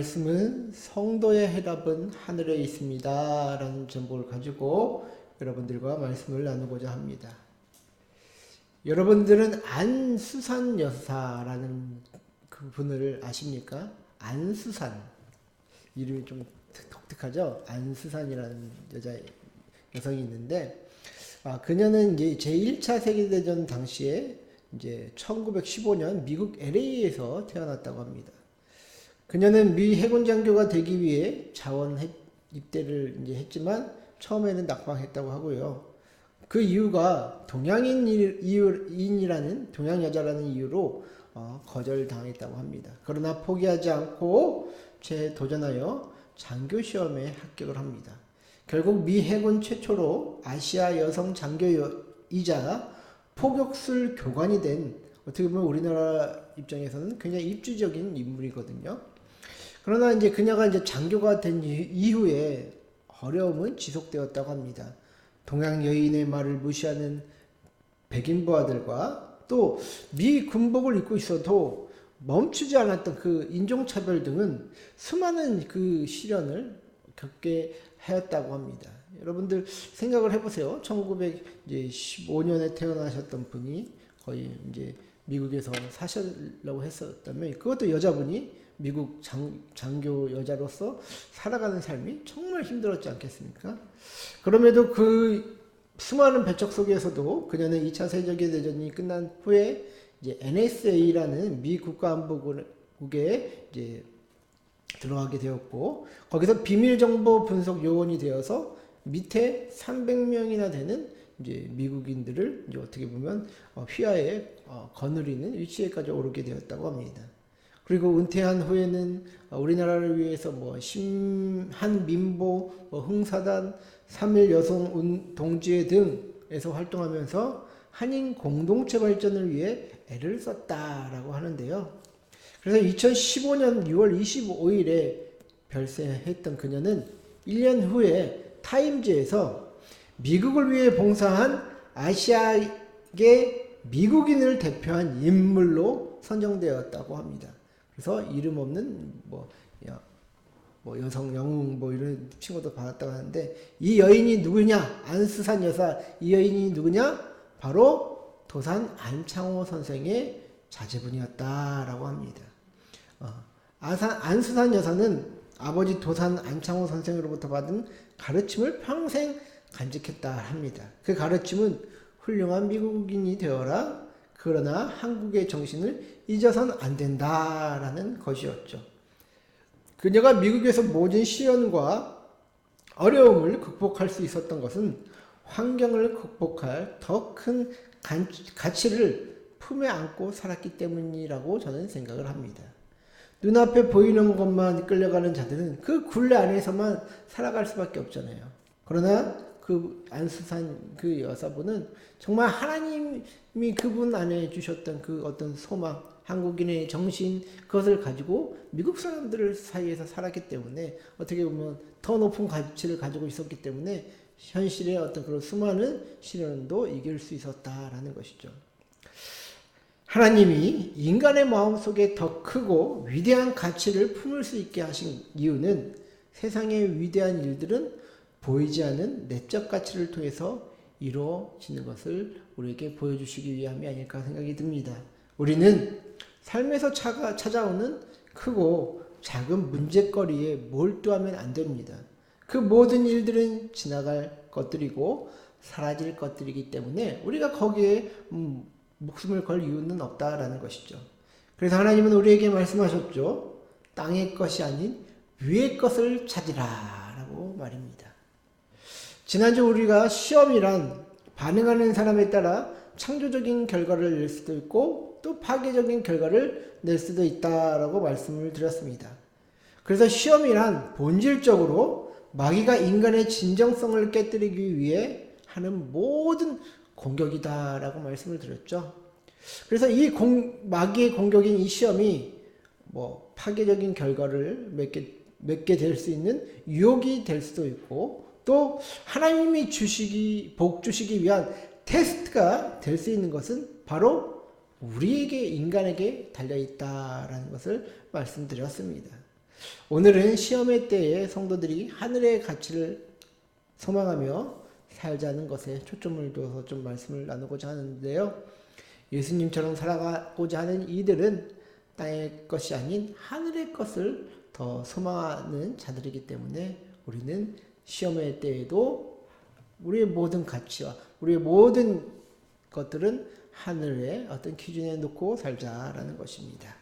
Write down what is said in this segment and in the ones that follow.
말씀은 성도의 해답은 하늘에 있습니다 라는 제목을 가지고 여러분들과 말씀을 나누고자 합니다. 여러분들은 안수산 여사라는 그 분을 아십니까? 안수산, 이름이 좀 독특하죠? 안수산이라는 여성이 있는데, 그녀는 이제 제1차 세계대전 당시에 이제 1915년 미국 LA에서 태어났다고 합니다. 그녀는 미 해군 장교가 되기 위해 자원 입대를 이제 했지만 처음에는 낙방했다고 하고요. 그 이유가 동양인이라는 동양 여자라는 이유로 거절당했다고 합니다. 그러나 포기하지 않고 재도전하여 장교 시험에 합격을 합니다. 결국 미 해군 최초로 아시아 여성 장교이자 포격술 교관이 된, 어떻게 보면 우리나라 입장에서는 굉장히 입주적인 인물이거든요. 그러나 이제 그녀가 이제 장교가 된 이후에 어려움은 지속되었다고 합니다. 동양 여인의 말을 무시하는 백인 부하들과 또 미 군복을 입고 있어도 멈추지 않았던 그 인종차별 등은 수많은 그 시련을 겪게 하였다고 합니다. 여러분들 생각을 해보세요. 1915년에 태어나셨던 분이 거의 이제 미국에서 사시려고 했었다면, 그것도 여자분이 미국 장교 여자로서 살아가는 삶이 정말 힘들었지 않겠습니까? 그럼에도 그 수많은 배척 속에서도 그녀는 2차 세계대전이 끝난 후에 이제 NSA라는 미 국가안보국에 이제 들어가게 되었고, 거기서 비밀정보 분석 요원이 되어서 밑에 300명이나 되는 이제 미국인들을 이제 어떻게 보면 휘하에 거느리는 위치에까지 오르게 되었다고 합니다. 그리고 은퇴한 후에는 우리나라를 위해서 한민보, 흥사단, 3.1 여성 동지회 등에서 활동하면서 한인 공동체 발전을 위해 애를 썼다라고 하는데요. 그래서 2015년 6월 25일에 별세했던 그녀는 1년 후에 타임즈에서 미국을 위해 봉사한 아시아계 미국인을 대표한 인물로 선정되었다고 합니다. 그래서 이름 없는 여성 영웅 이런 칭호도 받았다고 하는데, 이 여인이 누구냐? 안수산 여사, 이 여인이 누구냐? 바로 도산 안창호 선생의 자제분이었다라고 합니다. 안수산 여사는 아버지 도산 안창호 선생으로부터 받은 가르침을 평생 간직했다 합니다. 그 가르침은 훌륭한 미국인이 되어라, 그러나 한국의 정신을 잊어선 안 된다라는 것이었죠. 그녀가 미국에서 모든 시련과 어려움을 극복할 수 있었던 것은 환경을 극복할 더 큰 가치를 품에 안고 살았기 때문이라고 저는 생각을 합니다. 눈앞에 보이는 것만 끌려가는 자들은 그 굴레 안에서만 살아갈 수밖에 없잖아요. 그러나 그 안수산 그 여사분은 정말 하나님이 그분 안에 주셨던 그 어떤 소망, 한국인의 정신, 그것을 가지고 미국 사람들 사이에서 살았기 때문에 어떻게 보면 더 높은 가치를 가지고 있었기 때문에 현실의 어떤 그런 수많은 시련도 이길 수 있었다라는 것이죠. 하나님이 인간의 마음속에 더 크고 위대한 가치를 품을 수 있게 하신 이유는 세상의 위대한 일들은 보이지 않는 내적 가치를 통해서 이루어지는 것을 우리에게 보여주시기 위함이 아닐까 생각이 듭니다. 우리는 삶에서 찾아오는 크고 작은 문제거리에 몰두하면 안 됩니다. 그 모든 일들은 지나갈 것들이고 사라질 것들이기 때문에 우리가 거기에 목숨을 걸 이유는 없다라는 것이죠. 그래서 하나님은 우리에게 말씀하셨죠. 땅의 것이 아닌 위의 것을 찾으라 라고 말입니다. 지난주 우리가 시험이란 반응하는 사람에 따라 창조적인 결과를 낼 수도 있고 또 파괴적인 결과를 낼 수도 있다라고 말씀을 드렸습니다. 그래서 시험이란 본질적으로 마귀가 인간의 진정성을 깨뜨리기 위해 하는 모든 공격이다라고 말씀을 드렸죠. 그래서 이 마귀의 공격인 이 시험이 파괴적인 결과를 맺게 될 수 있는 유혹이 될 수도 있고, 또 하나님이 복 주시기 위한 테스트가 될 수 있는 것은 바로 우리에게, 인간에게 달려있다라는 것을 말씀드렸습니다. 오늘은 시험의 때에 성도들이 하늘의 가치를 소망하며 살자는 것에 초점을 둬서 좀 말씀을 나누고자 하는데요. 예수님처럼 살아가고자 하는 이들은 땅의 것이 아닌 하늘의 것을 더 소망하는 자들이기 때문에 우리는 시험의 때에도 우리의 모든 가치와 우리의 모든 것들은 하늘의 어떤 기준에 놓고 살자라는 것입니다.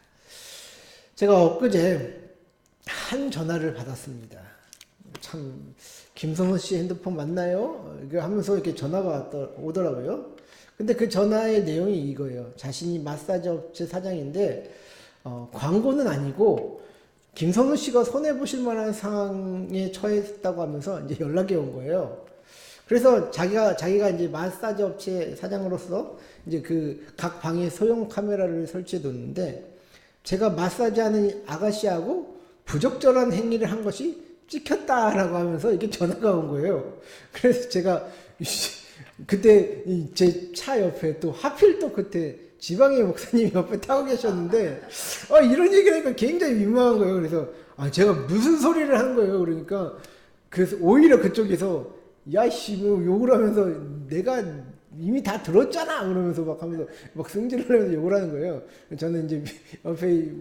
제가 엊그제 한 전화를 받았습니다. 참, 김성호 씨 핸드폰 맞나요? 이거 하면서 이렇게 전화가 오더라고요. 근데 그 전화의 내용이 이거예요. 자신이 마사지 업체 사장인데, 광고는 아니고, 김성호 씨가 손해보실 만한 상황에 처했다고 하면서 이제 연락이 온 거예요. 그래서 자기가 이제 마사지 업체 사장으로서 이제 그 각 방에 소형 카메라를 설치해 뒀는데, 제가 마사지 하는 아가씨하고 부적절한 행위를 한 것이 찍혔다라고 하면서 이렇게 전화가 온 거예요. 그래서 제가 그때 제 차 옆에 또 하필 또 그때 지방의 목사님이 옆에 타고 계셨는데 이런 얘기를 하니까 굉장히 민망한 거예요. 그래서 제가 무슨 소리를 한 거예요. 그러니까 그래서 오히려 그쪽에서 야씨 뭐 욕을 하면서 내가 이미 다 들었잖아 그러면서 막 하면서 막 승질을 하면서 욕을 하는 거예요. 저는 이제 옆에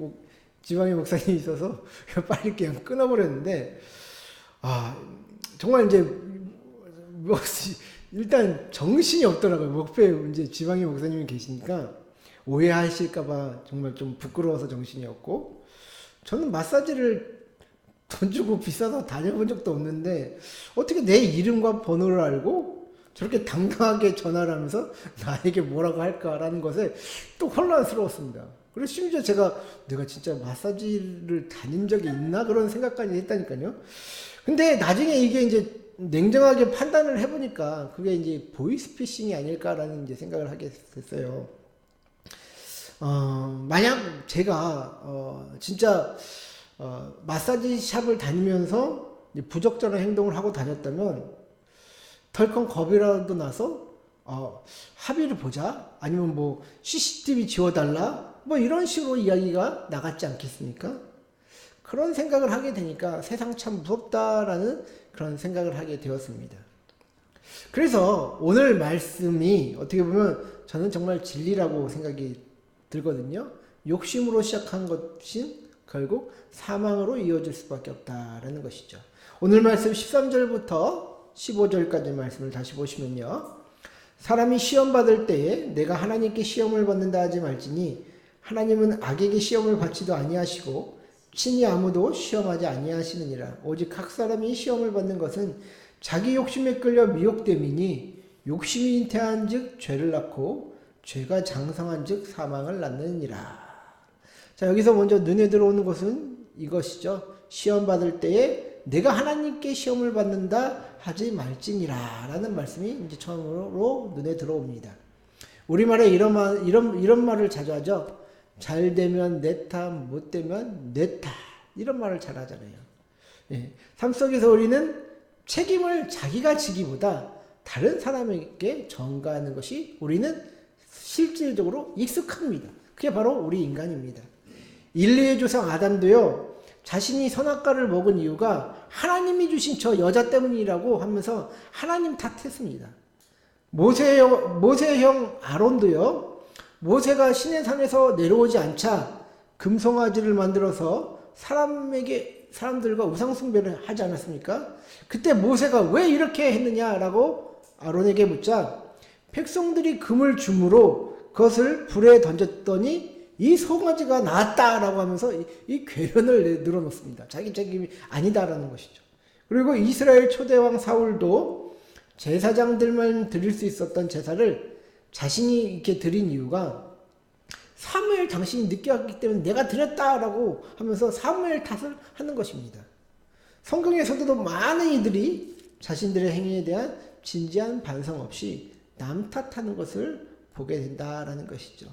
지방의 목사님이 있어서 빨리 그냥 끊어버렸는데 정말 이제 일단 정신이 없더라고요. 목표에 이제 지방의 목사님이 계시니까 오해하실까봐 정말 좀 부끄러워서 정신이 없고, 저는 마사지를 돈 주고 비싸서 다녀본 적도 없는데 어떻게 내 이름과 번호를 알고 저렇게 당당하게 전화를 하면서 나에게 뭐라고 할까라는 것에 또 혼란스러웠습니다. 그리고 심지어 내가 진짜 마사지를 다닌 적이 있나 그런 생각까지 했다니까요. 근데 나중에 이게 이제 냉정하게 판단을 해보니까 그게 이제 보이스피싱이 아닐까라는 이제 생각을 하게 됐어요. 만약 제가 진짜 마사지 샵을 다니면서 부적절한 행동을 하고 다녔다면 덜컹 겁이라도 나서 합의를 보자, 아니면 뭐 CCTV 지워달라, 뭐 이런 식으로 이야기가 나갔지 않겠습니까? 그런 생각을 하게 되니까 세상 참 무섭다라는 그런 생각을 하게 되었습니다. 그래서 오늘 말씀이 어떻게 보면 저는 정말 진리라고 생각이 들거든요. 욕심으로 시작한 것이 결국 사망으로 이어질 수밖에 없다라는 것이죠. 오늘 말씀 13절부터 15절까지 말씀을 다시 보시면요. 사람이 시험 받을 때에 내가 하나님께 시험을 받는다 하지 말지니 하나님은 악에게 시험을 받지도 아니하시고 친히 아무도 시험하지 아니하시느니라. 오직 각 사람이 시험을 받는 것은 자기 욕심에 끌려 미혹됨이니 욕심이 잉태한 즉 죄를 낳고 죄가 장성한 즉 사망을 낳느니라. 자, 여기서 먼저 눈에 들어오는 것은 이것이죠. 시험 받을 때에 내가 하나님께 시험을 받는다 하지 말지니라 라는 말씀이 이제 처음으로 눈에 들어옵니다. 우리말에 이런 말을 자주 하죠. 잘 되면 내 탓, 못 되면 내 탓. 이런 말을 잘 하잖아요. 예. 삶 속에서 우리는 책임을 자기가 지기보다 다른 사람에게 전가하는 것이 우리는 실질적으로 익숙합니다. 그게 바로 우리 인간입니다. 인류의 조상 아담도요, 자신이 선악과를 먹은 이유가 하나님이 주신 저 여자 때문이라고 하면서 하나님 탓했습니다. 모세형 아론도요, 모세가 시내산에서 내려오지 않자 금송아지를 만들어서 사람들과 우상숭배를 하지 않았습니까? 그때 모세가 왜 이렇게 했느냐라고 아론에게 묻자 백성들이 금을 주므로 그것을 불에 던졌더니 이 송아지가 나았다라고 하면서 이 궤변을 늘어놓습니다. 자기 책임이 아니다라는 것이죠. 그리고 이스라엘 초대왕 사울도 제사장들만 드릴 수 있었던 제사를 자신이 이렇게 드린 이유가 사무엘 당신이 늦게 왔기 때문에 내가 드렸다라고 하면서 사무엘 탓을 하는 것입니다. 성경에서도 많은 이들이 자신들의 행위에 대한 진지한 반성 없이 남 탓하는 것을 보게 된다라는 것이죠.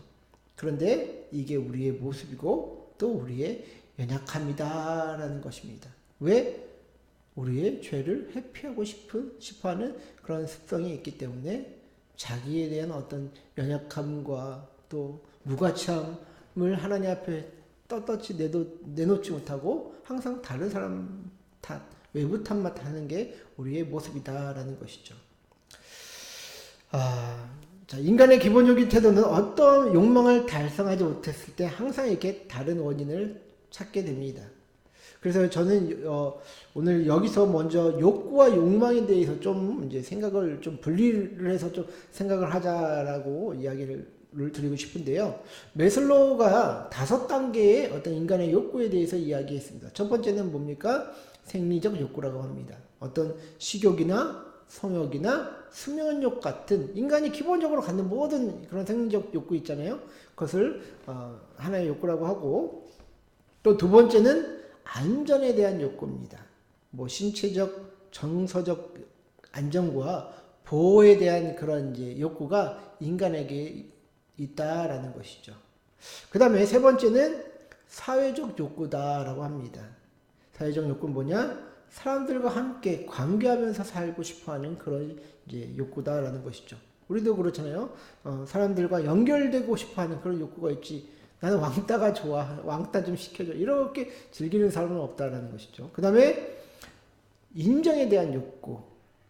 그런데 이게 우리의 모습이고 또 우리의 연약함이다라는 것입니다. 왜? 우리의 죄를 회피하고 싶어하는 그런 습성이 있기 때문에 자기에 대한 어떤 연약함과 또 무가치함을 하나님 앞에 떳떳이 내놓지 못하고 항상 다른 사람 탓, 외부 탓만 하는 게 우리의 모습이다라는 것이죠. 자, 인간의 기본적인 태도는 어떤 욕망을 달성하지 못했을 때 항상 이렇게 다른 원인을 찾게 됩니다. 그래서 저는 오늘 여기서 먼저 욕구와 욕망에 대해서 좀 이제 생각을 좀 분리를 해서 좀 생각을 하자라고 이야기를 드리고 싶은데요. 매슬로우가 5단계의 어떤 인간의 욕구에 대해서 이야기했습니다. 첫 번째는 뭡니까? 생리적 욕구라고 합니다. 어떤 식욕이나 성욕이나 수면욕 같은 인간이 기본적으로 갖는 모든 그런 생리적 욕구 있잖아요. 그것을 하나의 욕구라고 하고, 또 두 번째는 안전에 대한 욕구입니다. 뭐 신체적, 정서적 안정과 보호에 대한 그런 이제 욕구가 인간에게 있다라는 것이죠. 그 다음에 세 번째는 사회적 욕구다라고 합니다. 사회적 욕구는 뭐냐? 사람들과 함께 관계하면서 살고 싶어하는 그런 이제 욕구다라는 것이죠. 우리도 그렇잖아요. 사람들과 연결되고 싶어하는 그런 욕구가 있지. 나는 왕따가 좋아. 왕따 좀 시켜줘. 이렇게 즐기는 사람은 없다라는 것이죠. 그 다음에 인정에 대한 욕구,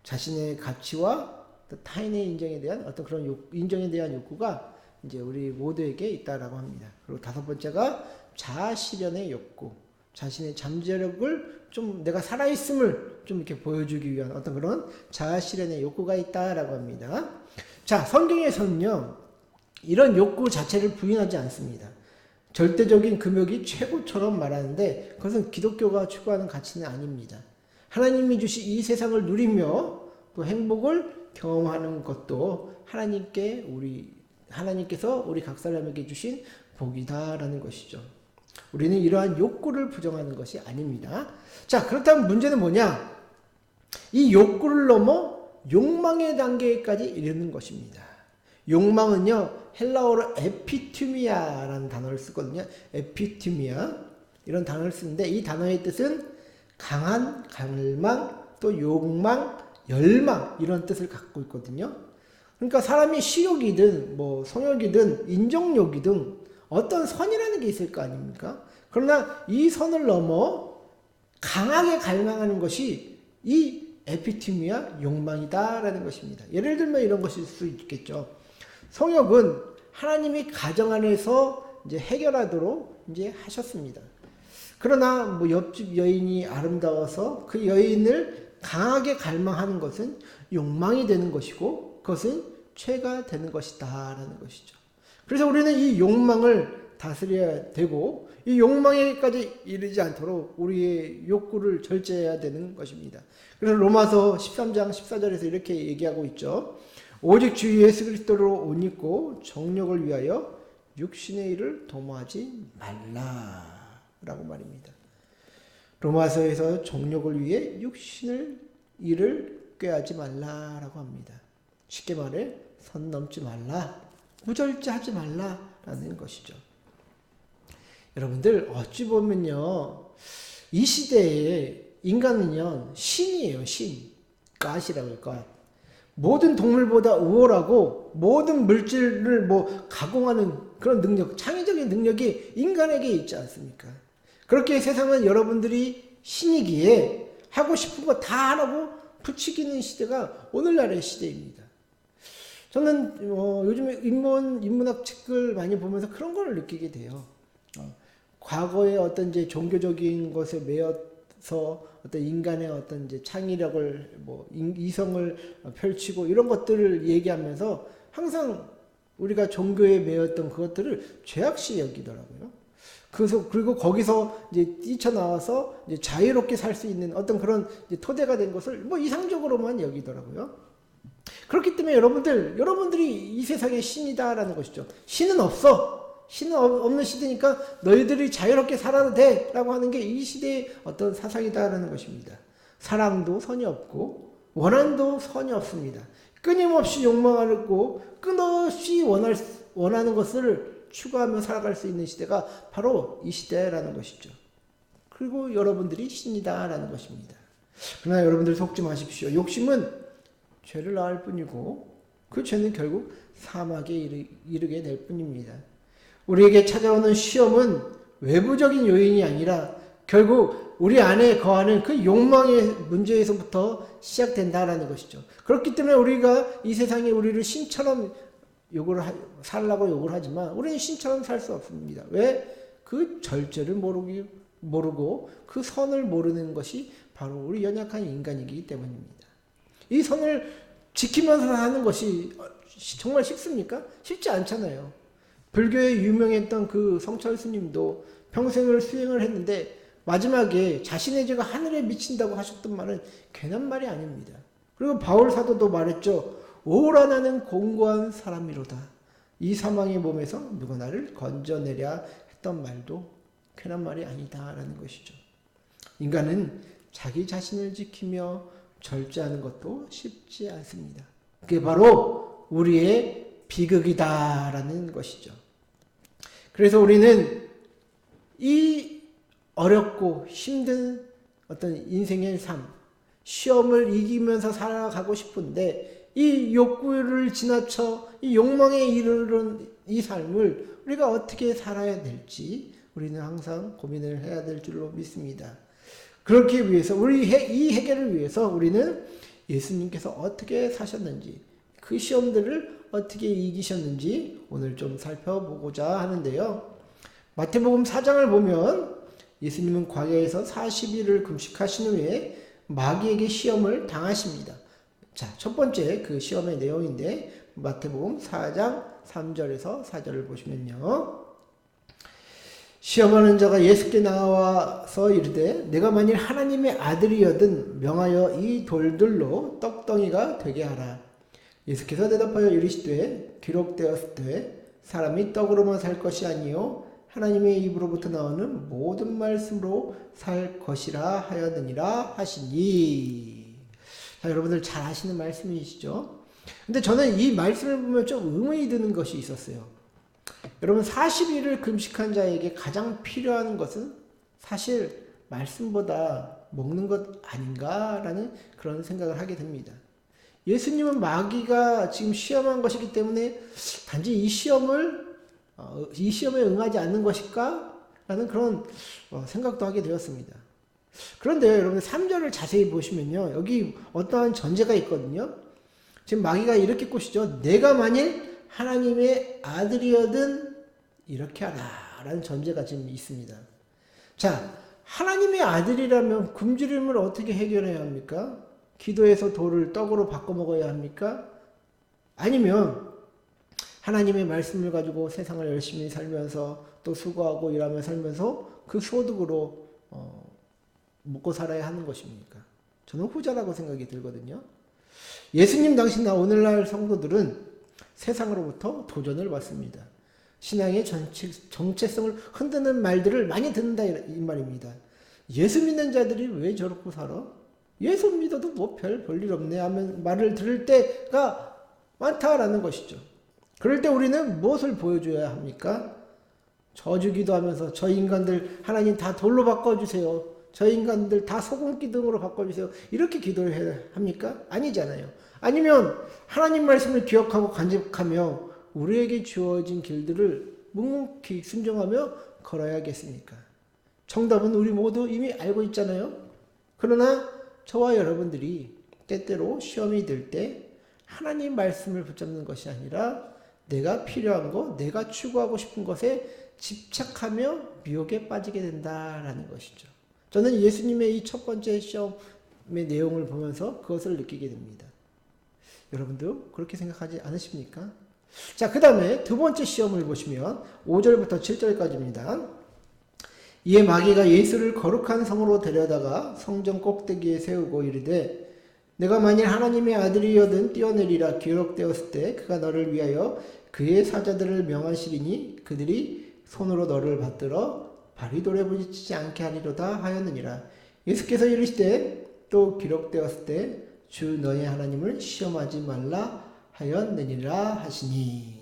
자신의 가치와 또 타인의 인정에 대한 어떤 그런 인정에 대한 욕구가 이제 우리 모두에게 있다라고 합니다. 그리고 다섯 번째가 자아 실현의 욕구. 자신의 잠재력을 좀 내가 살아있음을 좀 이렇게 보여주기 위한 어떤 그런 자아 실현의 욕구가 있다라고 합니다. 자, 성경에서는요, 이런 욕구 자체를 부인하지 않습니다. 절대적인 금욕이 최고처럼 말하는데 그것은 기독교가 추구하는 가치는 아닙니다. 하나님이 주신 이 세상을 누리며 또 행복을 경험하는 것도 하나님께서 우리 각 사람에게 주신 복이다라는 것이죠. 우리는 이러한 욕구를 부정하는 것이 아닙니다. 자, 그렇다면 문제는 뭐냐? 이 욕구를 넘어 욕망의 단계까지 이르는 것입니다. 욕망은요, 헬라어로 에피투미아라는 단어를 쓰거든요. 에피투미아. 이런 단어를 쓰는데 이 단어의 뜻은 강한 갈망, 또 욕망, 열망 이런 뜻을 갖고 있거든요. 그러니까 사람이 식욕이든 뭐 성욕이든 인정욕이든 어떤 선이라는 게 있을 거 아닙니까? 그러나 이 선을 넘어 강하게 갈망하는 것이 이 에피티미아 욕망이다라는 것입니다. 예를 들면 이런 것일 수 있겠죠. 성욕은 하나님이 가정 안에서 이제 해결하도록 이제 하셨습니다. 그러나 뭐 옆집 여인이 아름다워서 그 여인을 강하게 갈망하는 것은 욕망이 되는 것이고 그것은 죄가 되는 것이다라는 것이죠. 그래서 우리는 이 욕망을 다스려야 되고 이 욕망에까지 이르지 않도록 우리의 욕구를 절제해야 되는 것입니다. 그래서 로마서 13장 14절에서 이렇게 얘기하고 있죠. 오직 주 예수 그리스도로 옷 입고 정욕을 위하여 육신의 일을 도모하지 말라라고 말입니다. 로마서에서 정욕을 위해 육신의 일을 꾀하지 말라라고 합니다. 쉽게 말해 선 넘지 말라, 무절제하지 말라라는 것이죠. 여러분들 어찌 보면요, 이 시대에 인간은요 신이에요. 신, 갓이라고 할 것. 모든 동물보다 우월하고 모든 물질을 뭐 가공하는 그런 능력, 창의적인 능력이 인간에게 있지 않습니까? 그렇게 세상은 여러분들이 신이기에 하고 싶은 거 다 하라고 부추기는 시대가 오늘날의 시대입니다. 저는 요즘에 인문학 책을 많이 보면서 그런 걸 느끼게 돼요. 과거의 어떤 이제 종교적인 것에 매여서 어떤 인간의 어떤 이제 창의력을 이성을 펼치고 이런 것들을 얘기하면서 항상 우리가 종교에 매였던 그것들을 죄악시 여기더라고요. 그리고 거기서 이제 뛰쳐나와서 이제 자유롭게 살 수 있는 어떤 그런 이제 토대가 된 것을 뭐 이상적으로만 여기더라고요. 그렇기 때문에 여러분들이 이 세상의 신이다라는 것이죠. 신은 없어. 신은 없는 시대니까 너희들이 자유롭게 살아도 돼 라고 하는 게 이 시대의 어떤 사상이다라는 것입니다. 사랑도 선이 없고 원한도 선이 없습니다. 끊임없이 욕망하고 끊임없이 원하는 것을 추구하며 살아갈 수 있는 시대가 바로 이 시대라는 것이죠. 그리고 여러분들이 신이다라는 것입니다. 그러나 여러분들 속지 마십시오. 욕심은 죄를 낳을 뿐이고 그 죄는 결국 사막에 이르게 될 뿐입니다. 우리에게 찾아오는 시험은 외부적인 요인이 아니라 결국 우리 안에 거하는 그 욕망의 문제에서부터 시작된다라는 것이죠. 그렇기 때문에 우리가 이 세상에 우리를 신처럼 살라고 욕을 하지만 우리는 신처럼 살 수 없습니다. 왜? 그 절제를 모르고 그 선을 모르는 것이 바로 우리 연약한 인간이기 때문입니다. 이 선을 지키면서 사는 것이 정말 쉽습니까? 쉽지 않잖아요. 불교에 유명했던 그 성철 스님도 평생을 수행을 했는데 마지막에 자신의 죄가 하늘에 미친다고 하셨던 말은 괜한 말이 아닙니다. 그리고 바울 사도도 말했죠. 오라 나는 공고한 사람이로다. 이 사망의 몸에서 누가 나를 건져내랴 했던 말도 괜한 말이 아니다라는 것이죠. 인간은 자기 자신을 지키며 절제하는 것도 쉽지 않습니다. 그게 바로 우리의 비극이다라는 것이죠. 그래서 우리는 이 어렵고 힘든 어떤 인생의 삶, 시험을 이기면서 살아가고 싶은데 이 욕구를 지나쳐 이 욕망에 이르는 이 삶을 우리가 어떻게 살아야 될지 우리는 항상 고민을 해야 될 줄로 믿습니다. 그렇기 위해서 이 해결을 위해서 우리는 예수님께서 어떻게 사셨는지 그 시험들을 어떻게 이기셨는지 오늘 좀 살펴보고자 하는데요. 마태복음 4장을 보면 예수님은 광야에서 40일을 금식하신 후에 마귀에게 시험을 당하십니다. 자, 첫 번째 그 시험의 내용인데 마태복음 4장 3절에서 4절을 보시면요. 시험하는 자가 예수께 나와서 이르되 내가 만일 하나님의 아들이여든 명하여 이 돌들로 떡덩이가 되게 하라. 예수께서 대답하여 이르시되 기록되었으되 사람이 떡으로만 살 것이 아니요 하나님의 입으로부터 나오는 모든 말씀으로 살 것이라 하였느니라 하시니. 자, 여러분들 잘 아시는 말씀이시죠? 근데 저는 이 말씀을 보면 좀 의문이 드는 것이 있었어요. 여러분 40일을 금식한 자에게 가장 필요한 것은 사실 말씀보다 먹는 것 아닌가라는 그런 생각을 하게 됩니다. 예수님은 마귀가 지금 시험한 것이기 때문에 단지 이 시험에 응하지 않는 것일까? 라는 그런 생각도 하게 되었습니다. 그런데 여러분 3절을 자세히 보시면요. 여기 어떠한 전제가 있거든요. 지금 마귀가 이렇게 꼬시죠. 내가 만일 하나님의 아들이여든 이렇게 하라 라는 전제가 지금 있습니다. 자, 하나님의 아들이라면 굶주림을 어떻게 해결해야 합니까? 기도해서 돌을 떡으로 바꿔 먹어야 합니까? 아니면 하나님의 말씀을 가지고 세상을 열심히 살면서 또 수고하고 일하며 살면서 그 소득으로 먹고 살아야 하는 것입니까? 저는 후자라고 생각이 들거든요. 예수님 당시나 오늘날 성도들은 세상으로부터 도전을 받습니다. 신앙의 정체성을 흔드는 말들을 많이 듣는다 이 말입니다. 예수 믿는 자들이 왜 저렇게 살아? 예수 믿어도 뭐 별일 없네 하면 말을 들을 때가 많다라는 것이죠. 그럴 때 우리는 무엇을 보여줘야 합니까? 저주기도 하면서 저 인간들 하나님 다 돌로 바꿔주세요. 저 인간들 다 소금 기둥으로 바꿔주세요. 이렇게 기도를 해야 합니까? 아니잖아요. 아니면 하나님 말씀을 기억하고 간직하며 우리에게 주어진 길들을 묵묵히 순종하며 걸어야겠습니까? 정답은 우리 모두 이미 알고 있잖아요. 그러나 저와 여러분들이 때때로 시험이 들 때 하나님 말씀을 붙잡는 것이 아니라 내가 필요한 것, 내가 추구하고 싶은 것에 집착하며 미혹에 빠지게 된다라는 것이죠. 저는 예수님의 이 첫 번째 시험의 내용을 보면서 그것을 느끼게 됩니다. 여러분도 그렇게 생각하지 않으십니까? 자, 그 다음에 두 번째 시험을 보시면 5절부터 7절까지입니다. 이에 마귀가 예수를 거룩한 성으로 데려다가 성전 꼭대기에 세우고 이르되 내가 만일 하나님의 아들이여든 뛰어내리라. 기록되었을 때 그가 너를 위하여 그의 사자들을 명하시리니 그들이 손으로 너를 받들어 발이 돌에 부딪히지 않게 하리로다 하였느니라. 예수께서 이르시되 또 기록되었을 때 주 너의 하나님을 시험하지 말라 하였느니라 하시니.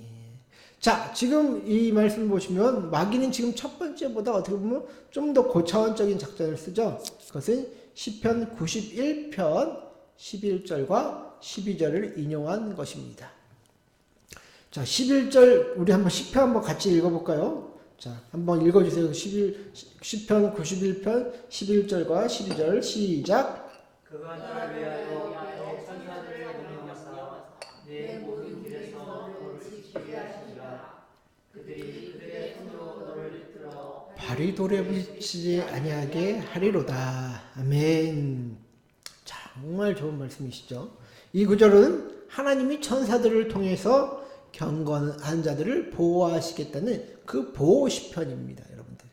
자, 지금 이 말씀을 보시면 마귀는 지금 첫 번째보다 어떻게 보면 좀 더 고차원적인 작전을 쓰죠. 그것은 시편 91편 11절과 12절을 인용한 것입니다. 자, 11절 우리 한번 시편 한번 같이 읽어볼까요? 자, 한번 읽어주세요. 10편 91편 11절과 12절 시작. 그가 나를 위하여 천사들을 능력하사 내 모든 길에서 너를 지키게 하시리라. 그들이 그들의 손으로 너를 이끌어 발이 돌에 부딪히지 아니하게 하리로다. 아멘. 정말 좋은 말씀이시죠. 이 구절은 하나님이 천사들을 통해서 경건한 자들을 보호하시겠다는 그 보호 시편입니다, 여러분들.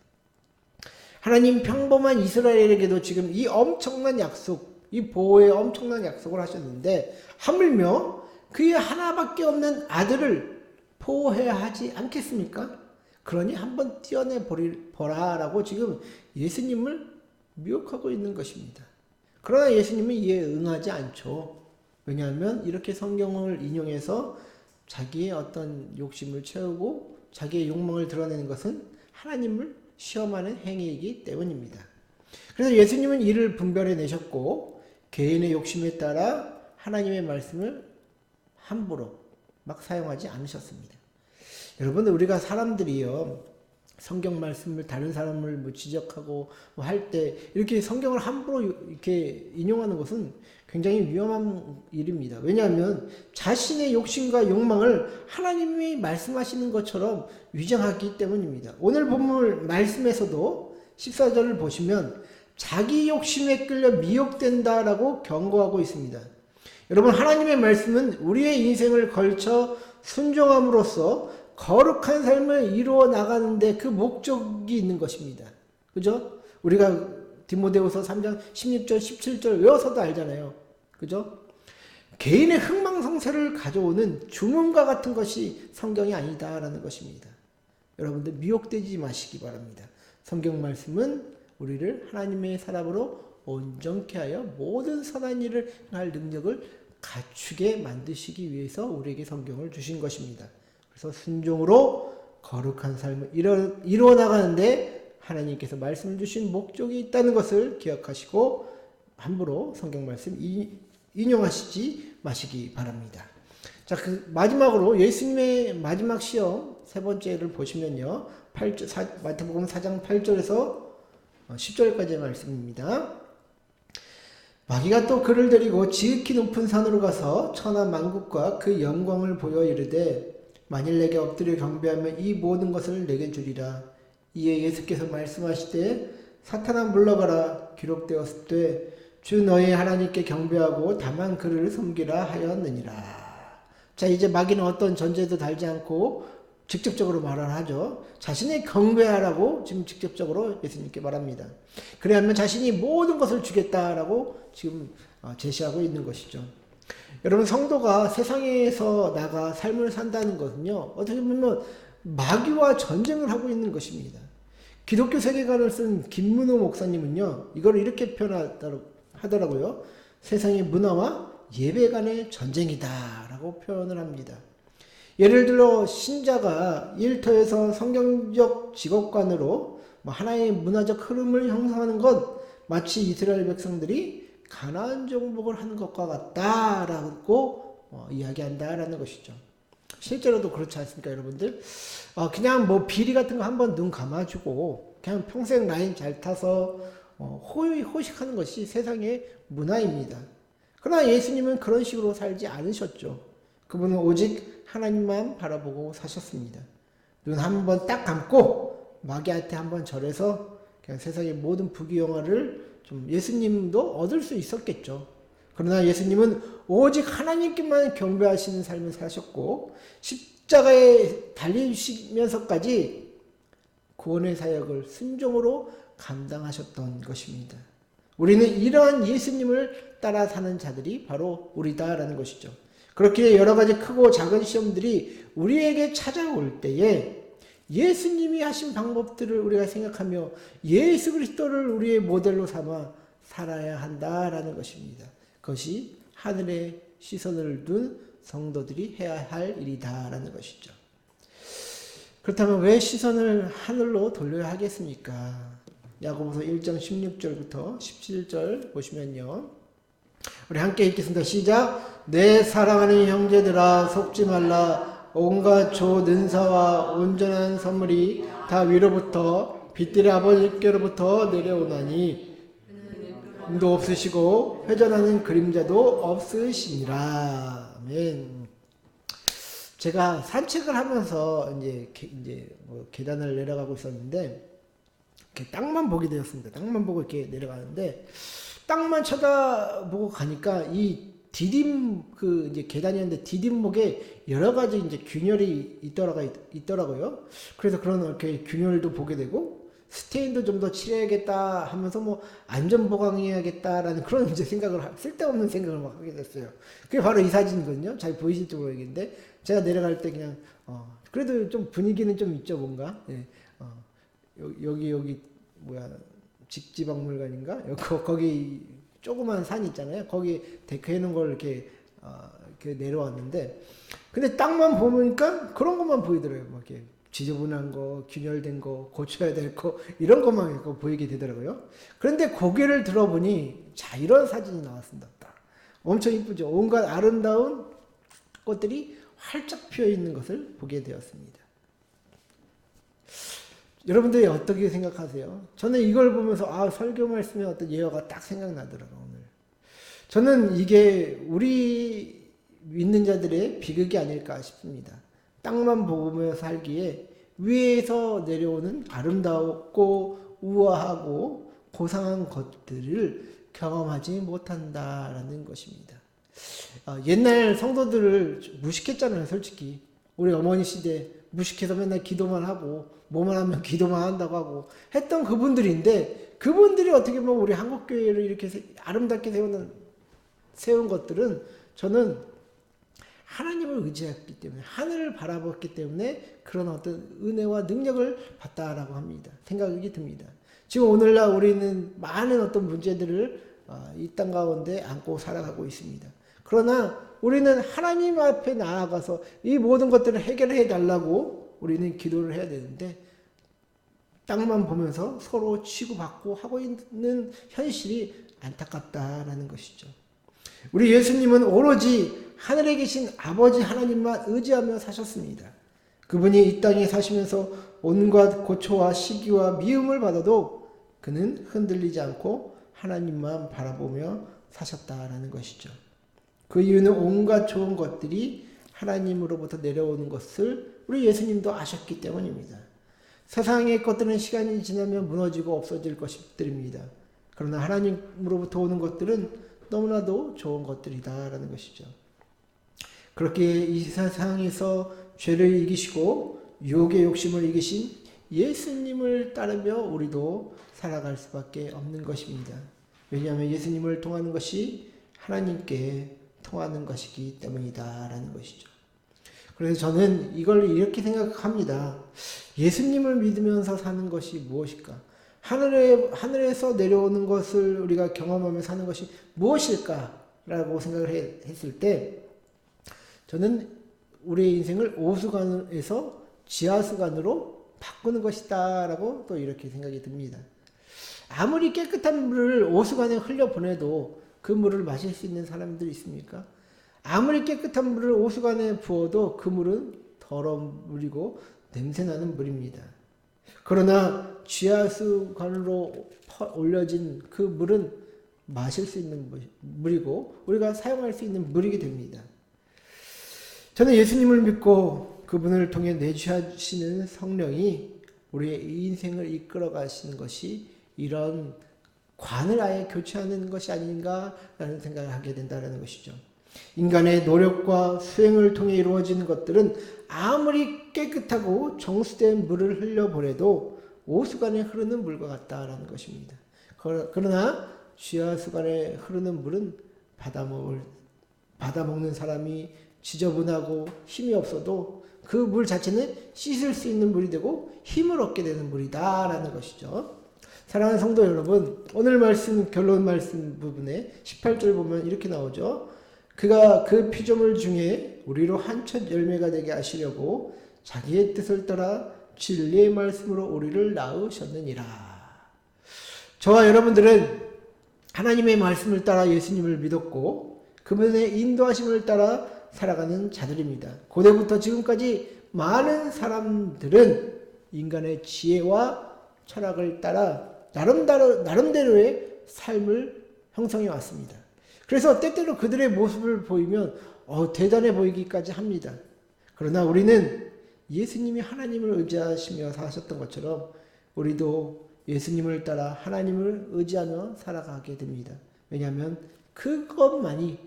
하나님 평범한 이스라엘에게도 지금 이 엄청난 약속, 이 보호의 엄청난 약속을 하셨는데 하물며 그의 하나밖에 없는 아들을 보호해야 하지 않겠습니까? 그러니 한번 떼어내 보라라고 지금 예수님을 미혹하고 있는 것입니다. 그러나 예수님은 이에 응하지 않죠. 왜냐하면 이렇게 성경을 인용해서 자기의 어떤 욕심을 채우고 자기의 욕망을 드러내는 것은 하나님을 시험하는 행위이기 때문입니다. 그래서 예수님은 이를 분별해 내셨고 개인의 욕심에 따라 하나님의 말씀을 함부로 막 사용하지 않으셨습니다. 여러분, 우리가 사람들이요, 성경 말씀을 다른 사람을 뭐 지적하고 뭐 할 때 이렇게 성경을 함부로 이렇게 인용하는 것은 굉장히 위험한 일입니다. 왜냐하면 자신의 욕심과 욕망을 하나님이 말씀하시는 것처럼 위장하기 때문입니다. 오늘 본문 말씀에서도 14절을 보시면 자기 욕심에 끌려 미혹된다라고 경고하고 있습니다. 여러분, 하나님의 말씀은 우리의 인생을 걸쳐 순종함으로써 거룩한 삶을 이루어 나가는데 그 목적이 있는 것입니다. 그죠? 우리가 디모데후서 3장 16절 17절 외워서도 알잖아요. 그죠? 개인의 흥망성쇠를 가져오는 주문과 같은 것이 성경이 아니다라는 것입니다. 여러분들 미혹되지 마시기 바랍니다. 성경 말씀은 우리를 하나님의 사람으로 온전케 하여 모든 선한 일을 할 능력을 갖추게 만드시기 위해서 우리에게 성경을 주신 것입니다. 그래서 순종으로 거룩한 삶을 이루어 나가는데 하나님께서 말씀 주신 목적이 있다는 것을 기억하시고 함부로 성경 말씀 인용하시지 마시기 바랍니다. 자, 그 마지막으로 예수님의 마지막 시험 세 번째를 보시면요. 마태복음 4장 8절에서 10절까지의 말씀입니다. 마귀가 또 그를 데리고 지극히 높은 산으로 가서 천하 만국과 그 영광을 보여 이르되 만일 내게 엎드려 경배하면 이 모든 것을 내게 주리라. 이에 예수께서 말씀하시되 사탄아 물러가라. 기록되었을 때 주 너의 하나님께 경배하고 다만 그를 섬기라 하였느니라. 자, 이제 마귀는 어떤 전제도 달지 않고 직접적으로 말을 하죠. 자신의 경배하라고 지금 직접적으로 예수님께 말합니다. 그래야만 자신이 모든 것을 주겠다라고 지금 제시하고 있는 것이죠. 여러분, 성도가 세상에서 나가 삶을 산다는 것은요, 어떻게 보면 마귀와 전쟁을 하고 있는 것입니다. 기독교 세계관을 쓴 김문호 목사님은요, 이걸 이렇게 표현하더라고요. 세상의 문화와 예배 간의 전쟁이다라고 표현을 합니다. 예를 들어 신자가 일터에서 성경적 직업관으로 하나의 문화적 흐름을 형성하는 것, 마치 이스라엘 백성들이 가나안 정복을 하는 것과 같다라고 이야기한다라는 것이죠. 실제로도 그렇지 않습니까, 여러분들? 그냥 뭐 비리 같은 거 한번 눈 감아주고 그냥 평생 라인 잘 타서 호식하는 것이 세상의 문화입니다. 그러나 예수님은 그런 식으로 살지 않으셨죠. 그분은 오직 하나님만 바라보고 사셨습니다. 눈 한번 딱 감고 마귀한테 한번 절해서 그냥 세상의 모든 부귀영화를 좀 예수님도 얻을 수 있었겠죠. 그러나 예수님은 오직 하나님께만 경배하시는 삶을 사셨고 십자가에 달리시면서까지 구원의 사역을 순종으로 감당하셨던 것입니다. 우리는 이러한 예수님을 따라 사는 자들이 바로 우리다라는 것이죠. 그렇게 여러 가지 크고 작은 시험들이 우리에게 찾아올 때에 예수님이 하신 방법들을 우리가 생각하며 예수 그리스도를 우리의 모델로 삼아 살아야 한다라는 것입니다. 그것이 하늘의 시선을 둔 성도들이 해야 할 일이다라는 것이죠. 그렇다면 왜 시선을 하늘로 돌려야 하겠습니까? 야고보서 1장 16절부터 17절 보시면요. 우리 함께 읽겠습니다. 시작. 내 사랑하는 형제들아 속지 말라. 온갖 조 능사와 온전한 선물이 다 위로부터 빛들의 아버지께로부터 내려오나니 도 없으시고 회전하는 그림자도 없으시니라. 아멘. 제가 산책을 하면서 이제 뭐 계단을 내려가고 있었는데 이렇게 땅만 보게 되었습니다. 땅만 보고 이렇게 내려가는데 땅만 쳐다보고 가니까 이 이제 계단이었는데 디딤목에 여러 가지 이제 균열이 있더라고요. 그래서 그런 이렇게 균열도 보게 되고 스테인도 좀 더 칠해야겠다 하면서 뭐 안전보강해야겠다라는 그런 이제 쓸데없는 생각을 막 하게 됐어요. 그게 바로 이 사진이거든요. 잘 보이실지 모르겠는데 제가 내려갈 때 그냥 그래도 좀 분위기는 좀 있죠, 뭔가. 예. 여기 뭐야 직지박물관인가? 거기 조그만 산 있잖아요. 거기 데크 해놓은 걸 이렇게 내려왔는데, 근데 땅만 보니까 그런 것만 보이더라고요. 막 이렇게 지저분한 거, 균열된 거, 고쳐야 될 거, 이런 것만 보이게 되더라고요. 그런데 고개를 들어보니, 자, 이런 사진이 나왔습니다. 엄청 이쁘죠? 온갖 아름다운 꽃들이 활짝 피어 있는 것을 보게 되었습니다. 여러분들이 어떻게 생각하세요? 저는 이걸 보면서 설교 말씀에 어떤 예화가 딱 생각나더라고요. 오늘 저는 이게 우리 믿는 자들의 비극이 아닐까 싶습니다. 땅만 보며 살기에 위에서 내려오는 아름답고 우아하고 고상한 것들을 경험하지 못한다라는 것입니다. 옛날 성도들을 무식했잖아요. 솔직히 우리 어머니 시대 무식해서 맨날 기도만 하고 뭐만 하면 기도만 한다고 하고 했던 그분들인데, 그분들이 어떻게 보면 우리 한국교회를 이렇게 아름답게 세운 것들은 저는 하나님을 의지했기 때문에, 하늘을 바라봤기 때문에 그런 어떤 은혜와 능력을 받다라고 합니다. 생각이 듭니다. 지금 오늘날 우리는 많은 어떤 문제들을 이 땅 가운데 안고 살아가고 있습니다. 그러나 우리는 하나님 앞에 나아가서 이 모든 것들을 해결해 달라고 우리는 기도를 해야 되는데, 땅만 보면서 서로 치고받고 하고 있는 현실이 안타깝다라는 것이죠. 우리 예수님은 오로지 하늘에 계신 아버지 하나님만 의지하며 사셨습니다. 그분이 이 땅에 사시면서 온갖 고초와 시기와 미움을 받아도 그는 흔들리지 않고 하나님만 바라보며 사셨다라는 것이죠. 그 이유는 온갖 좋은 것들이 하나님으로부터 내려오는 것을 우리 예수님도 아셨기 때문입니다. 세상의 것들은 시간이 지나면 무너지고 없어질 것들입니다. 그러나 하나님으로부터 오는 것들은 너무나도 좋은 것들이다라는 것이죠. 그렇게 이 세상에서 죄를 이기시고 유혹의 욕심을 이기신 예수님을 따르며 우리도 살아갈 수밖에 없는 것입니다. 왜냐하면 예수님을 통하는 것이 하나님께 통하는 것이기 때문이다라는 것이죠. 그래서 저는 이걸 이렇게 생각합니다. 예수님을 믿으면서 사는 것이 무엇일까? 하늘에서 내려오는 것을 우리가 경험하며 사는 것이 무엇일까라고 생각을 했을 때, 저는 우리의 인생을 오수관에서 지하수관으로 바꾸는 것이다라고 또 이렇게 생각이 듭니다. 아무리 깨끗한 물을 오수관에 흘려보내도 그 물을 마실 수 있는 사람들이 있습니까? 아무리 깨끗한 물을 오수관에 부어도 그 물은 더러운 물이고 냄새나는 물입니다. 그러나 지하수관으로 올려진 그 물은 마실 수 있는 물이고 우리가 사용할 수 있는 물이게 됩니다. 저는 예수님을 믿고 그분을 통해 내주하시는 성령이 우리의 인생을 이끌어 가시는 것이 이런 관을 아예 교체하는 것이 아닌가라는 생각을 하게 된다는 것이죠. 인간의 노력과 수행을 통해 이루어지는 것들은 아무리 깨끗하고 정수된 물을 흘려보내도 오수관에 흐르는 물과 같다라는 것입니다. 그러나 지하수관에 흐르는 물은 받아먹는 사람이 지저분하고 힘이 없어도 그 물 자체는 씻을 수 있는 물이 되고 힘을 얻게 되는 물이다라는 것이죠. 사랑하는 성도 여러분, 오늘 말씀 결론 말씀 부분에 18절 보면 이렇게 나오죠. 그가 그 피조물 중에 우리로 한 첫 열매가 되게 하시려고 자기의 뜻을 따라 진리의 말씀으로 우리를 낳으셨느니라. 저와 여러분들은 하나님의 말씀을 따라 예수님을 믿었고 그분의 인도하심을 따라 살아가는 자들입니다. 고대부터 지금까지 많은 사람들은 인간의 지혜와 철학을 따라 나름대로의 삶을 형성해 왔습니다. 그래서 때때로 그들의 모습을 보이면 대단해 보이기까지 합니다. 그러나 우리는 예수님이 하나님을 의지하시며 사셨던 것처럼 우리도 예수님을 따라 하나님을 의지하며 살아가게 됩니다. 왜냐하면 그것만이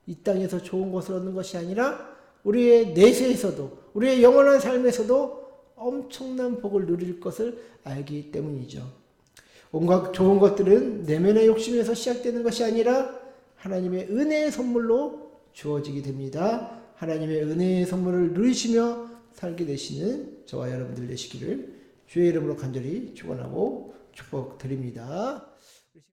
이 땅에서 좋은 것을 얻는 것이 아니라 우리의 내세에서도 우리의 영원한 삶에서도 엄청난 복을 누릴 것을 알기 때문이죠. 온갖 좋은 것들은 내면의 욕심에서 시작되는 것이 아니라 하나님의 은혜의 선물로 주어지게 됩니다. 하나님의 은혜의 선물을 누리시며 살게 되시는 저와 여러분들 되시기를 주의 이름으로 간절히 축원하고 축복드립니다.